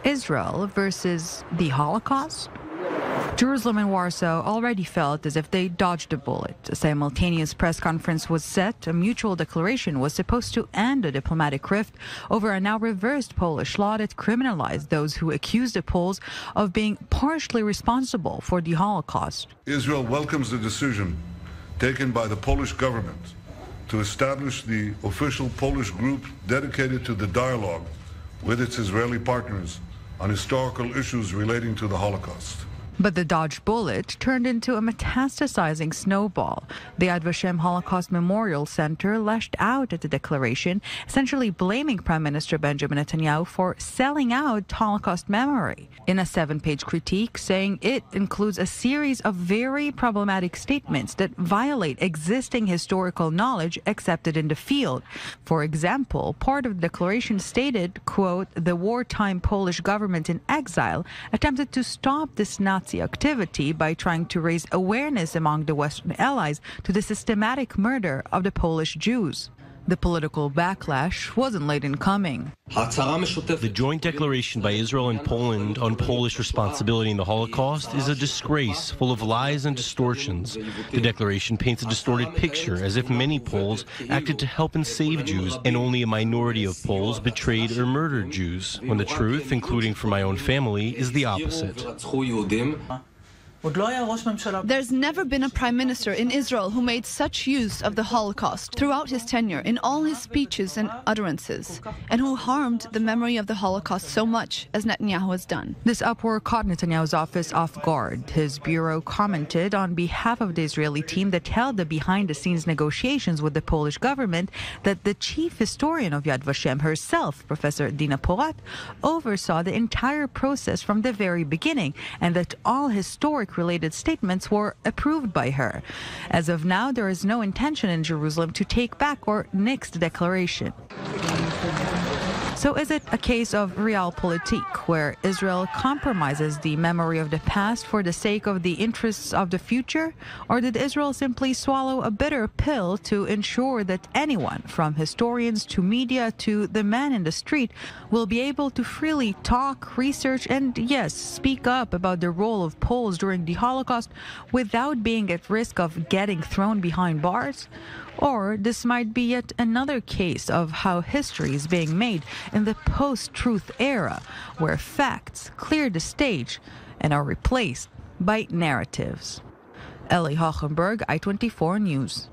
Israel versus the Holocaust? Jerusalem and Warsaw already felt as if they dodged a bullet. A simultaneous press conference was set. A mutual declaration was supposed to end a diplomatic rift over a now reversed Polish law that criminalized those who accused the Poles of being partially responsible for the Holocaust. Israel welcomes the decision taken by the Polish government to establish the official Polish group dedicated to the dialogue with its Israeli partners on historical issues relating to the Holocaust. But the dodged bullet turned into a metastasizing snowball. The Yad Vashem Holocaust Memorial Center lashed out at the declaration, essentially blaming Prime Minister Benjamin Netanyahu for selling out Holocaust memory. In a 7-page critique, saying it includes a series of very problematic statements that violate existing historical knowledge accepted in the field. For example, part of the declaration stated, quote, "The wartime Polish government in exile attempted to stop this Nazi activity by trying to raise awareness among the Western allies to the systematic murder of the Polish Jews." The political backlash wasn't late in coming. The joint declaration by Israel and Poland on Polish responsibility in the Holocaust is a disgrace full of lies and distortions. The declaration paints a distorted picture as if many Poles acted to help and save Jews and only a minority of Poles betrayed or murdered Jews, when the truth, including for my own family, is the opposite. There's never been a prime minister in Israel who made such use of the Holocaust throughout his tenure in all his speeches and utterances, and who harmed the memory of the Holocaust so much as Netanyahu has done. This uproar caught Netanyahu's office off guard. His bureau commented on behalf of the Israeli team that held the behind-the-scenes negotiations with the Polish government that the chief historian of Yad Vashem herself, Professor Dina Porat, oversaw the entire process from the very beginning, and that all historic-related statements were approved by her. As of now, there is no intention in Jerusalem to take back or nix the declaration. So is it a case of realpolitik, where Israel compromises the memory of the past for the sake of the interests of the future? Or did Israel simply swallow a bitter pill to ensure that anyone, from historians to media to the man in the street, will be able to freely talk, research, and, yes, speak up about the role of Poles during the Holocaust without being at risk of getting thrown behind bars? Or this might be yet another case of how history is being made in the post-truth era, where facts clear the stage and are replaced by narratives. Eli Hochenberg, I-24 News.